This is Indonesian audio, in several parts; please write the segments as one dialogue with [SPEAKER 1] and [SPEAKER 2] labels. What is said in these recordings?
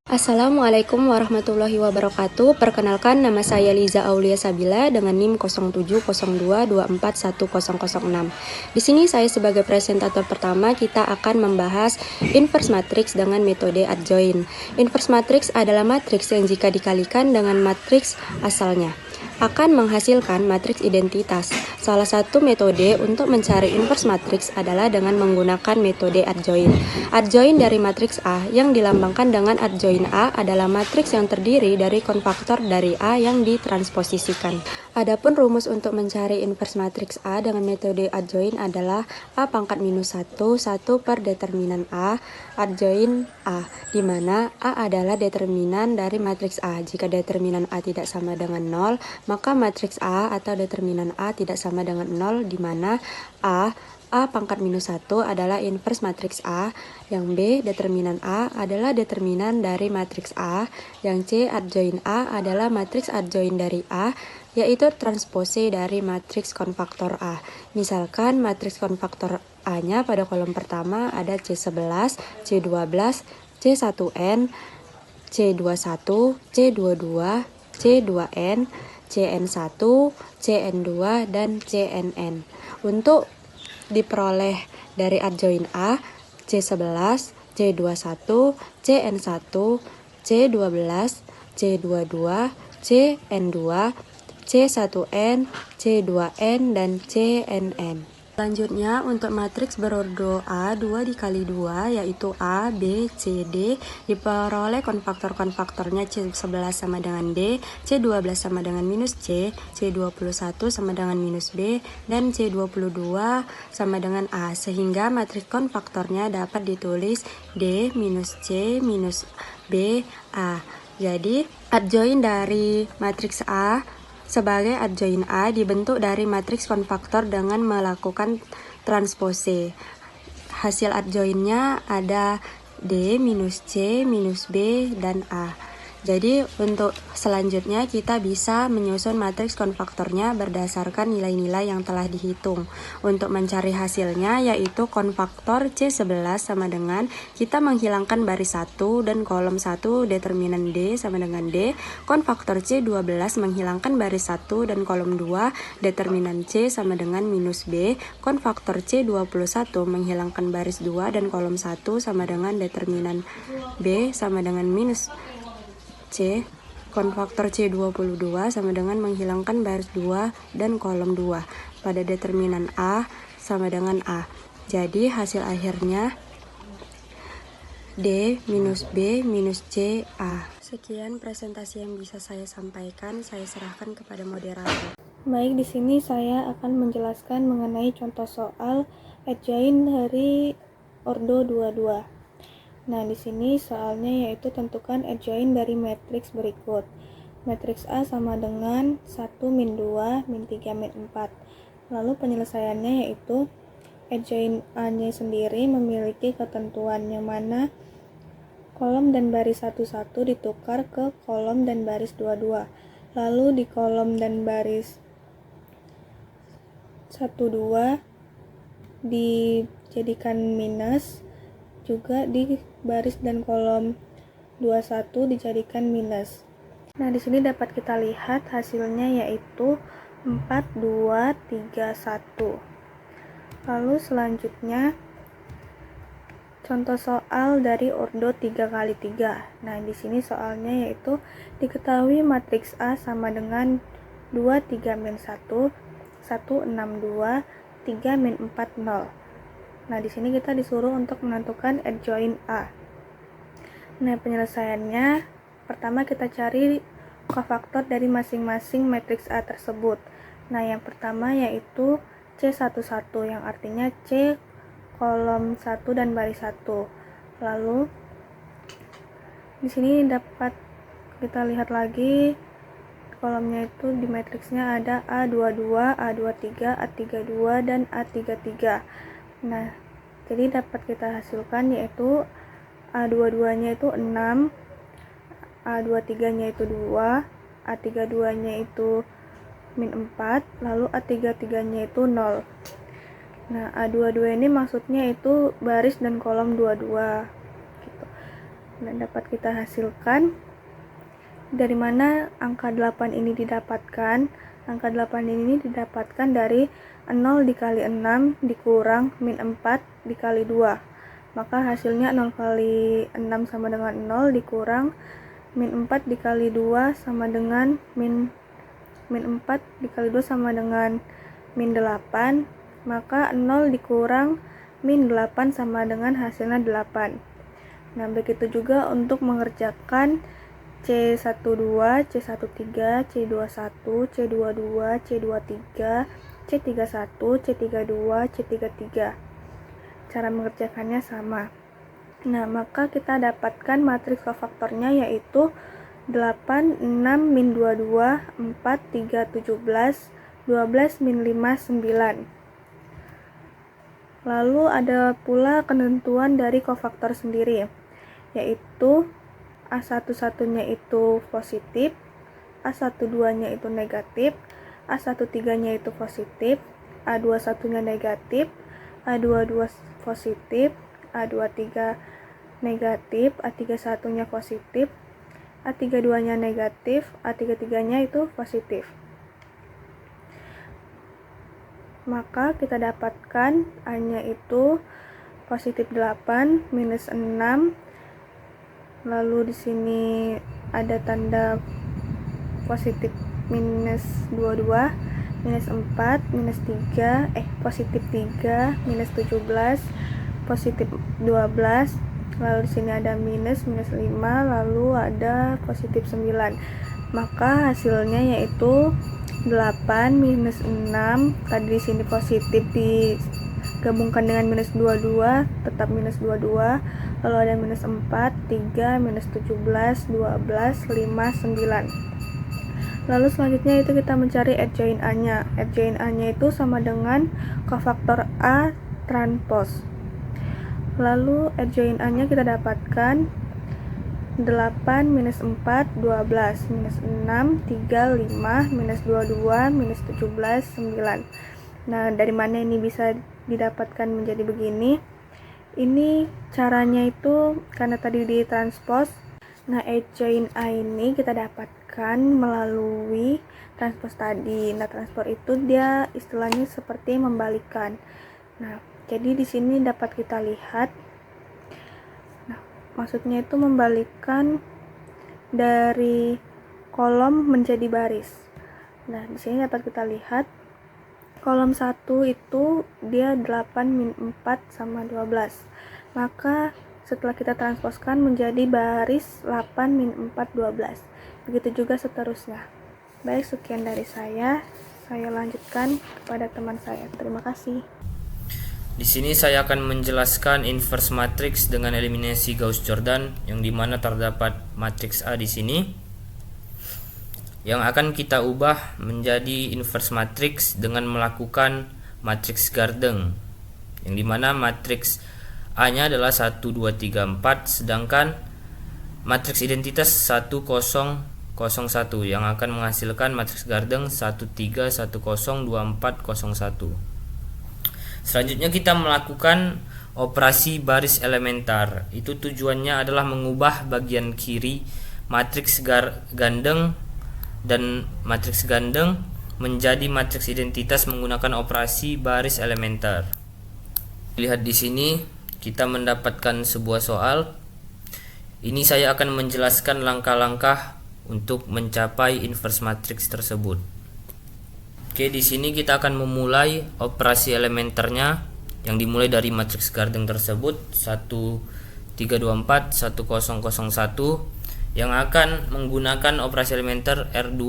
[SPEAKER 1] Assalamualaikum warahmatullahi wabarakatuh. Perkenalkan, nama saya Liza Aulia Sabila dengan NIM 0702241006. Di sini saya sebagai presentator pertama, kita akan membahas inverse matrix dengan metode adjoint. Inverse matrix adalah matriks yang jika dikalikan dengan matriks asalnya akan menghasilkan matriks identitas. Salah satu metode untuk mencari inverse matrix adalah dengan menggunakan metode adjoint. Adjoint dari matriks A yang dilambangkan dengan adjoint A adalah matriks yang terdiri dari konfaktor dari A yang ditransposisikan. Adapun rumus untuk mencari inverse matriks A dengan metode adjoint adalah A pangkat minus 1 per determinan A adjoint A, di mana A adalah determinan dari matriks A. Jika determinan A tidak sama dengan 0, maka matriks A atau determinan A tidak sama dengan 0, di mana A pangkat minus 1 adalah inverse matriks A, yang B determinan A adalah determinan dari matriks A, yang C adjoint A adalah matriks adjoint dari A, yaitu transpose dari matriks konfaktor A. Misalkan matriks konfaktor A-nya pada kolom pertama ada C11, C12, C1N, C21, C22, C2N, CN1, CN2, dan CNN. Untuk diperoleh dari adjoint A, C11, C21, CN1, C12, C22, CN2, C1N, C2N, dan CNN. Selanjutnya, untuk matriks berordo A 2 dikali 2, yaitu A, B, C, D, diperoleh konfaktor-konfaktornya C11 sama dengan D, C12 sama dengan minus C, C21 sama dengan minus B, dan C22 sama dengan A, sehingga matriks konfaktornya dapat ditulis D minus C minus B, A. Jadi, adjoint dari matriks A sebagai adjoint A dibentuk dari matriks konfaktor dengan melakukan transpose. Hasil adjointnya ada D minus C minus B dan A. Jadi untuk selanjutnya kita bisa menyusun matriks konfaktornya berdasarkan nilai-nilai yang telah dihitung. Untuk mencari hasilnya yaitu konfaktor C11 sama dengan kita menghilangkan baris 1 dan kolom 1 determinan D sama dengan D. Konfaktor C12 menghilangkan baris 1 dan kolom 2 determinan C sama dengan minus B. Konfaktor C21 menghilangkan baris 2 dan kolom 1 sama dengan determinan B sama dengan minus C. Konfaktor C22 sama dengan menghilangkan baris 2 dan kolom 2 pada determinan A sama dengan A. Jadi hasil akhirnya D minus B minus C A. Sekian presentasi yang bisa saya sampaikan. Saya serahkan kepada moderator.
[SPEAKER 2] Baik, di sini saya akan menjelaskan mengenai contoh soal adjoint dari ordo 22. Nah, di sini soalnya yaitu tentukan adjoint dari matriks berikut. Matriks A sama dengan 1 min 2 min 3 min 4. Lalu penyelesaiannya yaitu adjoint A-nya sendiri memiliki ketentuan yang mana kolom dan baris 11 ditukar ke kolom dan baris 22. Lalu di kolom dan baris 12 dijadikan minus, juga di baris dan kolom 21 dijadikan minus. Nah, di sini dapat kita lihat hasilnya yaitu 4, 2, 3, 1. Lalu selanjutnya contoh soal dari ordo 3 kali 3. Nah, di sini soalnya yaitu diketahui matriks A sama dengan 2, 3, min 1, 1, 6, 2, 3, min 4, 0. Nah, di sini kita disuruh untuk menentukan adjoint A. Nah, penyelesaiannya pertama kita cari kofaktor dari masing-masing matriks A tersebut. Nah, yang pertama yaitu C11 yang artinya C kolom 1 dan baris 1. Lalu di sini dapat kita lihat lagi kolomnya itu di matriksnya ada A22, A23, A32, dan A33. Nah, jadi dapat kita hasilkan yaitu A22-nya itu 6, A23-nya itu 2, A32-nya itu min 4, lalu A33-nya itu 0. Nah, A22 ini maksudnya itu baris dan kolom 22 gitu. Nah, dapat kita hasilkan. Dari mana angka 8 ini didapatkan? Angka 8 ini didapatkan dari 0 dikali 6 dikurang min 4 dikali 2. Maka hasilnya 0 kali 6 sama dengan 0 dikurang min 4 dikali 2 sama dengan min 4 dikali 2 sama dengan min 8. Maka 0 dikurang min 8 sama dengan hasilnya 8. Nah, begitu juga untuk mengerjakan C12, C13, C21, C22, C23, C31, C32, C33. Cara mengerjakannya sama. Nah, maka kita dapatkan matriks kofaktornya yaitu 8, 6, min 22, 4, 3, 17, 12, min 5, 9. Lalu ada pula ketentuan dari kofaktor sendiri, yaitu A11-nya itu positif, A12-nya itu negatif, A13-nya itu positif, A21-nya negatif, A22 positif, A23 negatif, A31-nya positif, A32-nya negatif, A33-nya itu positif. Maka kita dapatkan A-nya itu positif 8, minus 6. Lalu di sini ada tanda positif minus 22, minus 4, minus 3, positif 3, minus 17, positif 12. Lalu di sini ada minus 5, lalu ada positif 9. Maka hasilnya yaitu 8 minus 6. Tadi di sini positif digabungkan dengan minus 22, tetap minus 22. Lalu ada minus 4, 3, minus 17, 12, 5, 9. Lalu selanjutnya itu kita mencari adjoint A-nya. Adjoint A-nya itu sama dengan kofaktor A transpose. Lalu adjoint A-nya kita dapatkan 8 minus 4, 12, minus 6, 3, 5, minus 22, minus 17, 9. Nah, dari mana ini bisa didapatkan menjadi begini? Ini caranya itu karena tadi ditranspose. Nah, adjoint A ini kita dapatkan melalui transpose tadi. Nah, transpose itu dia istilahnya seperti membalikan. Nah, jadi di sini dapat kita lihat. Nah, maksudnya itu membalikan dari kolom menjadi baris. Nah, di sini dapat kita lihat kolom 1 itu dia 8 min 4 sama 12. Maka setelah kita transposkan menjadi baris 8 min 4 12. Begitu juga seterusnya. Baik, sekian dari saya. Saya lanjutkan kepada teman saya. Terima kasih.
[SPEAKER 3] Di sini saya akan menjelaskan inverse matrix dengan eliminasi Gauss-Jordan yang dimana terdapat matriks A di sini yang akan kita ubah menjadi inverse matrix dengan melakukan matriks Gardner, yang dimana matriks A-nya adalah 1, 2, 3, 4, sedangkan matriks identitas 1, 0, 0, 1 yang akan menghasilkan matriks Gardner 1, 3, 1, 0, 2, 4, 0, 1. Selanjutnya kita melakukan operasi baris elementar. Itu tujuannya adalah mengubah bagian kiri matriks Gardner dan matriks Gardner menjadi matriks identitas menggunakan operasi baris elementar. Lihat di sini kita mendapatkan sebuah soal. Ini saya akan menjelaskan langkah-langkah untuk mencapai inverse matrix tersebut. Oke, di sini kita akan memulai operasi elementernya yang dimulai dari matriks Gardner tersebut 1, 3, 2, 4, 1, 0, 0, 1 yang akan menggunakan operasi elementer R2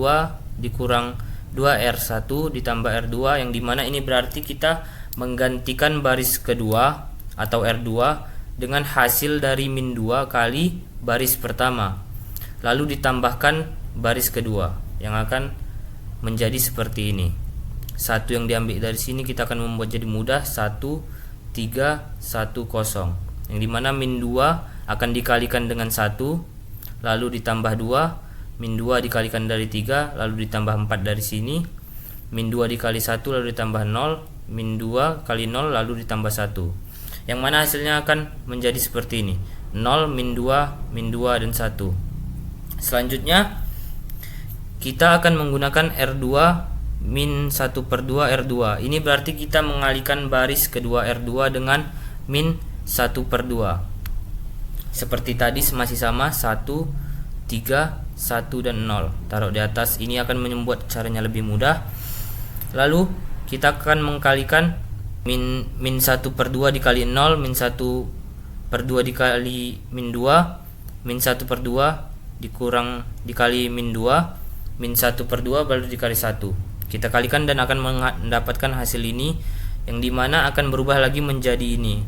[SPEAKER 3] dikurang 2R1 ditambah R2, yang dimana ini berarti kita menggantikan baris kedua atau R2 dengan hasil dari min 2 kali baris pertama, lalu ditambahkan baris kedua yang akan menjadi seperti ini. Satu yang diambil dari sini kita akan membuat jadi mudah 1, 3, 1, 0, yang dimana min 2 akan dikalikan dengan 1 lalu ditambah 2, min 2 dikalikan dari 3 lalu ditambah 4 dari sini, min 2 dikali 1 lalu ditambah 0, min 2 kali 0 lalu ditambah 1, yang mana hasilnya akan menjadi seperti ini. 0, min 2, min 2, dan 1. Selanjutnya kita akan menggunakan R2 min 1/2 R2. Ini berarti kita mengalihkan baris kedua R2 dengan min 1/2. Seperti tadi masih sama, 1, 3, 1, dan 0. Taruh di atas. Ini akan membuat caranya lebih mudah. Lalu kita akan mengkalikan min 1/2 dikali 0, min 1/2 dikali min 2, min 1/2 dikali min 2, min 1/2 baru dikali 1. Kita kalikan dan akan mendapatkan hasil ini, yang dimana akan berubah lagi menjadi ini.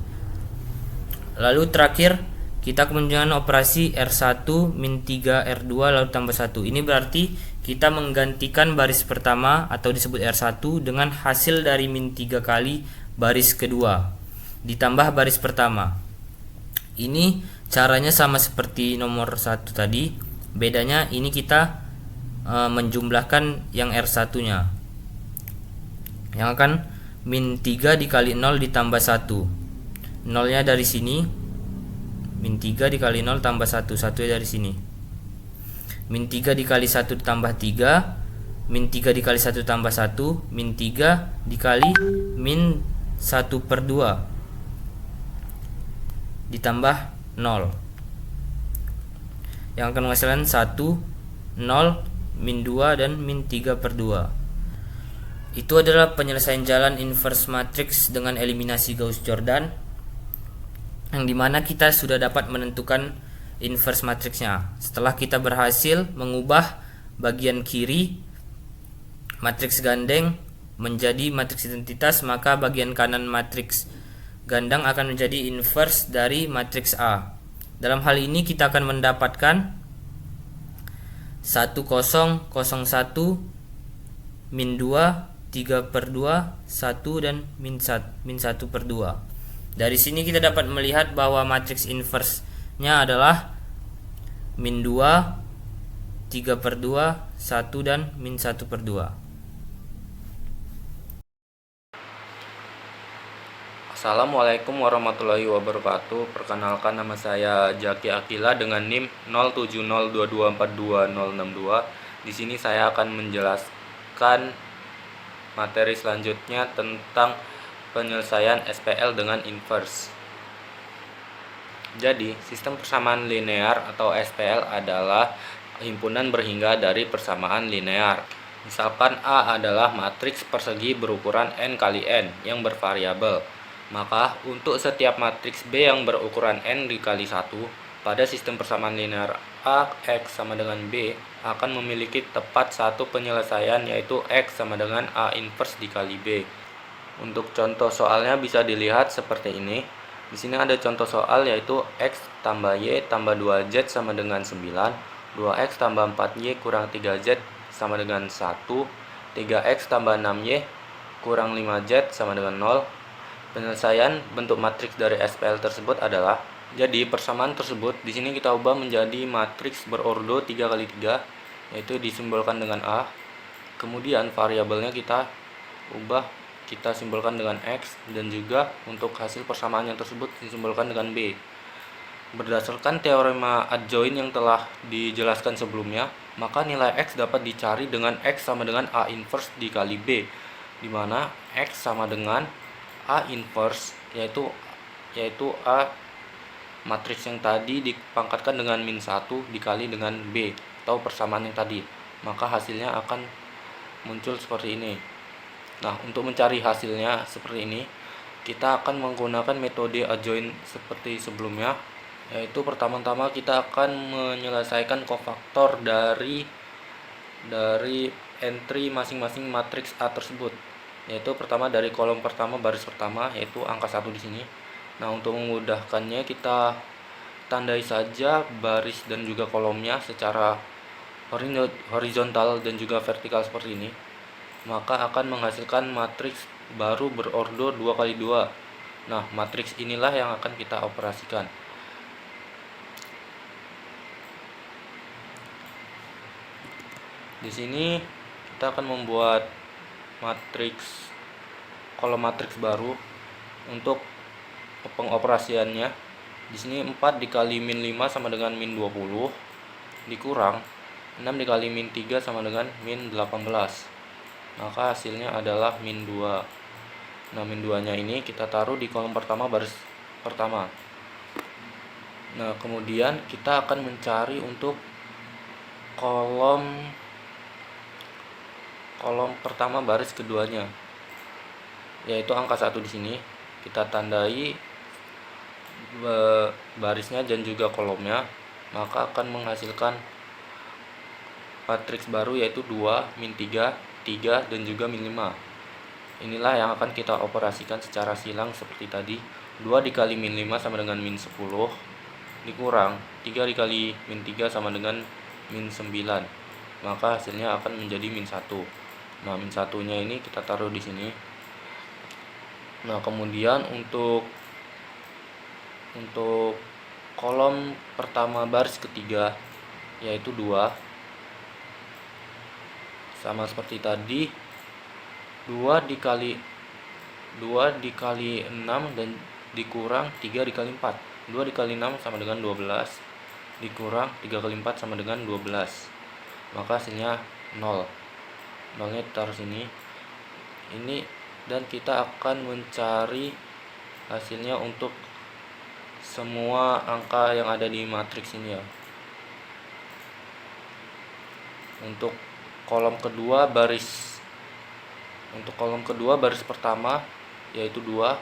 [SPEAKER 3] Lalu terakhir kita menggunakan operasi R1 min 3 R2 lalu tambah 1. Ini berarti kita menggantikan baris pertama atau disebut R1 dengan hasil dari min 3 kali baris kedua ditambah baris pertama. Ini caranya sama seperti nomor 1 tadi. Bedanya ini kita menjumlahkan yang R1 nya, yang akan min 3 dikali 0 ditambah 1. 0 nya dari sini, min 3 dikali 0 tambah 1, 1 dari sini. Min 3 dikali 1 tambah 3, min 3 dikali 1 tambah 1, min 3 dikali min 1/2 ditambah 0, yang akan menghasilkan 1, 0, min 2, dan min 3/2. Itu adalah penyelesaian jalan inverse matrix dengan eliminasi Gauss-Jordan, yang dimana kita sudah dapat menentukan inverse matriksnya. Setelah kita berhasil mengubah bagian kiri matriks gandeng menjadi matriks identitas, maka bagian kanan matriks gandang akan menjadi inverse dari matriks A. Dalam hal ini kita akan mendapatkan 1, 0, 0, 1, min 2, 3/2, 1, dan min 1/2. Dari sini kita dapat melihat bahwa matriks inverse-nya adalah min 2, 3/2, 1, dan min 1/2. Assalamualaikum warahmatullahi wabarakatuh. Perkenalkan, nama saya Jaki Akila dengan NIM 0702242062. Di sini saya akan menjelaskan materi selanjutnya tentang penyelesaian SPL dengan inverse. Jadi, sistem persamaan linear atau SPL adalah himpunan berhingga dari persamaan linear. Misalkan A adalah matriks persegi berukuran n kali n yang bervariabel. Maka untuk setiap matriks B yang berukuran n dikali 1 pada sistem persamaan linear A X sama dengan B akan memiliki tepat satu penyelesaian, yaitu X sama dengan A inverse dikali B. Untuk contoh soalnya bisa dilihat seperti ini. Di sini ada contoh soal, yaitu X tambah Y tambah 2Z sama dengan 9, 2X tambah 4Y kurang 3Z sama dengan 1, 3X tambah 6Y kurang 5Z sama dengan 0. Penyelesaian bentuk matriks dari SPL tersebut adalah, jadi persamaan tersebut di sini kita ubah menjadi matriks berordo 3 kali 3, yaitu disimbolkan dengan A. Kemudian variabelnya kita ubah, kita simbolkan dengan X, dan juga untuk hasil persamaan yang tersebut disimbolkan dengan B. Berdasarkan teorema adjoint yang telah dijelaskan sebelumnya, maka nilai X dapat dicari dengan X sama dengan A inverse dikali B, di mana X sama dengan A inverse, yaitu A matriks yang tadi dipangkatkan dengan min 1 dikali dengan B atau persamaan yang tadi, maka hasilnya akan muncul seperti ini. Nah, untuk mencari hasilnya seperti ini, kita akan menggunakan metode adjoint seperti sebelumnya, yaitu pertama-tama kita akan menyelesaikan kofaktor dari entry masing-masing matriks A tersebut, yaitu pertama dari kolom pertama baris pertama, yaitu angka 1 di sini. Nah, untuk memudahkannya kita tandai saja baris dan juga kolomnya secara horizontal dan juga vertikal seperti ini, maka akan menghasilkan matriks baru berordo 2 kali 2. Nah, matriks inilah yang akan kita operasikan. Di sini kita akan membuat kolom matriks baru untuk pengoperasiannya.
[SPEAKER 4] Di sini 4 dikali min 5 sama dengan min 20, dikurang 6 dikali min 3 sama dengan min 18. Maka hasilnya adalah min 2. Nah, min 2-nya ini kita taruh di kolom pertama baris pertama. Nah, kemudian kita akan mencari untuk kolom pertama baris keduanya, yaitu angka 1 di sini. Kita tandai barisnya dan juga kolomnya, maka akan menghasilkan matriks baru yaitu 2, min 3, 3, dan juga min 5. Inilah yang akan kita operasikan secara silang seperti tadi. 2 dikali min 5 sama dengan min 10, dikurang 3 dikali min 3 sama dengan min 9. Maka hasilnya akan menjadi min 1. Nah, min 1-nya ini kita taruh di sini. Nah, kemudian untuk kolom pertama baris ketiga yaitu 2, sama seperti tadi, 2 dikali 6 dan dikurang 3 dikali 4. 2 dikali 6 sama dengan 12, dikurang 3 kali 4 sama dengan 12. Maka hasilnya 0. 0-nya taruh sini. Ini, dan kita akan mencari hasilnya untuk semua angka yang ada di matriks ini ya. Untuk kolom kedua baris pertama yaitu 2,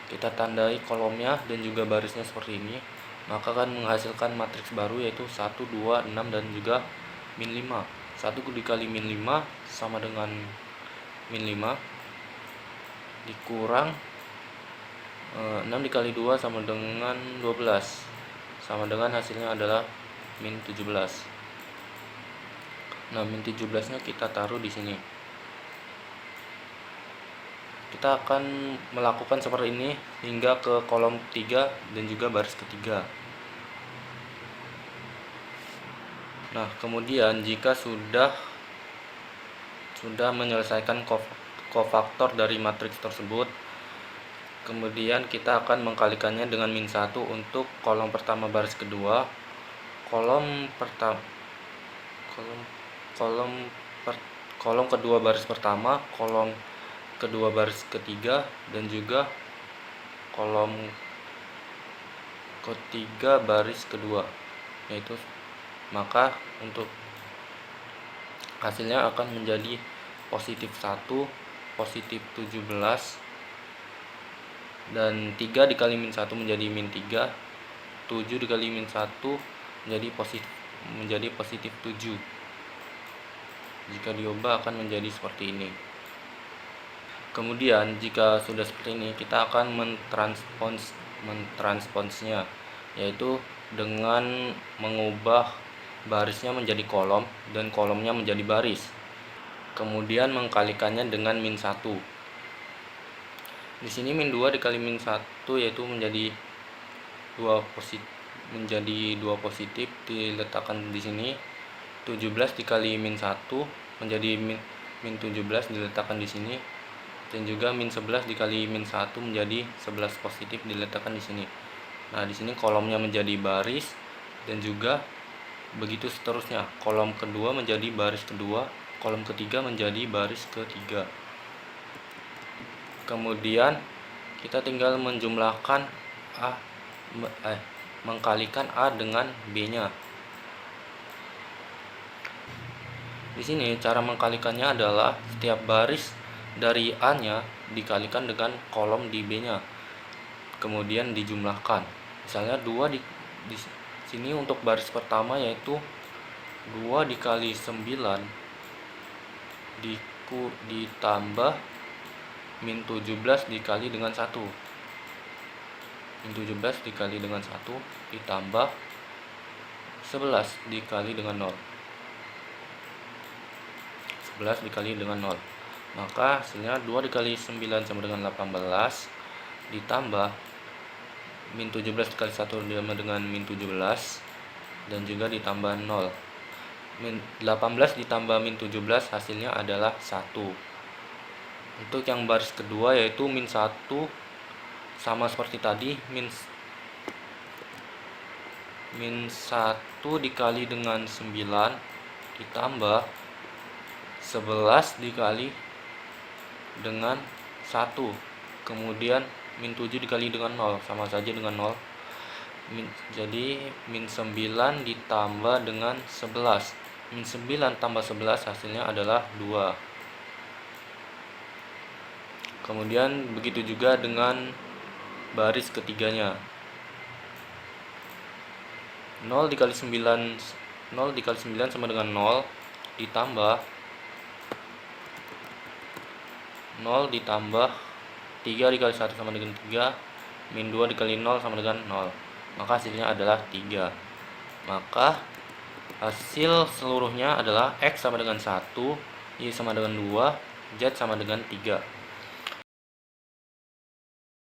[SPEAKER 4] kita tandai kolomnya dan juga barisnya seperti ini, maka akan menghasilkan matriks baru yaitu 1, 2, 6, dan juga min 5. 1 dikali min 5 sama dengan min 5, dikurang 6 dikali 2 sama dengan 12, sama dengan hasilnya adalah min 17. Nah, min 17-nya kita taruh di sini. Kita akan melakukan seperti ini hingga ke kolom 3 dan juga baris ketiga. Nah, kemudian jika sudah menyelesaikan kofaktor dari matriks tersebut, kemudian kita akan mengkalikannya dengan min 1 untuk kolom pertama baris kedua, kolom kedua baris pertama, kolom kedua baris ketiga, dan juga kolom ketiga baris kedua, yaitu, maka untuk hasilnya akan menjadi positif 1, positif 17, dan 3 dikali min 1 menjadi min 3, 7 dikali min 1 menjadi positif 7. Jika diubah akan menjadi seperti ini. Kemudian jika sudah seperti ini, kita akan mentransponsnya, yaitu dengan mengubah barisnya menjadi kolom dan kolomnya menjadi baris. Kemudian mengkalikannya dengan min 1. Di sini min 2 dikali min 1 yaitu menjadi 2 positif diletakkan di sini. 17 dikali min 1 menjadi min 17 diletakkan di sini, dan juga min 11 dikali min 1 menjadi 11 positif diletakkan di sini. Nah, di sini kolomnya menjadi baris dan juga begitu seterusnya. Kolom kedua menjadi baris kedua, kolom ketiga menjadi baris ketiga. Kemudian kita tinggal menjumlahkan mengkalikan A dengan B-nya. Di sini cara mengkalikannya adalah setiap baris dari A-nya dikalikan dengan kolom di B-nya, kemudian dijumlahkan. Misalnya 2 di sini untuk baris pertama yaitu 2 dikali 9 ditambah min 17 dikali dengan 1. Min 17 dikali dengan 1 ditambah 11 dikali dengan 0. 11 dikali dengan 0. Maka hasilnya 2 dikali 9 sama dengan 18 ditambah min 17 dikali 1 sama dengan min 17 dan juga ditambah 0. Min 18 ditambah min 17 hasilnya adalah 1. Untuk yang baris kedua yaitu min 1 sama seperti tadi, min 1 dikali dengan 9 ditambah 11 dikali dengan 1, kemudian min 7 dikali dengan 0, sama saja dengan 0. Jadi min 9 ditambah dengan 11, min 9 tambah 11 hasilnya adalah 2. Kemudian begitu juga dengan baris ketiganya. 0 dikali 9 sama dengan 0 ditambah 0 ditambah 3 dikali 1 sama dengan 3, min 2 dikali 0 sama dengan 0. Maka hasilnya adalah 3. Maka hasil seluruhnya adalah X sama dengan 1, Y sama dengan 2, Z sama dengan 3.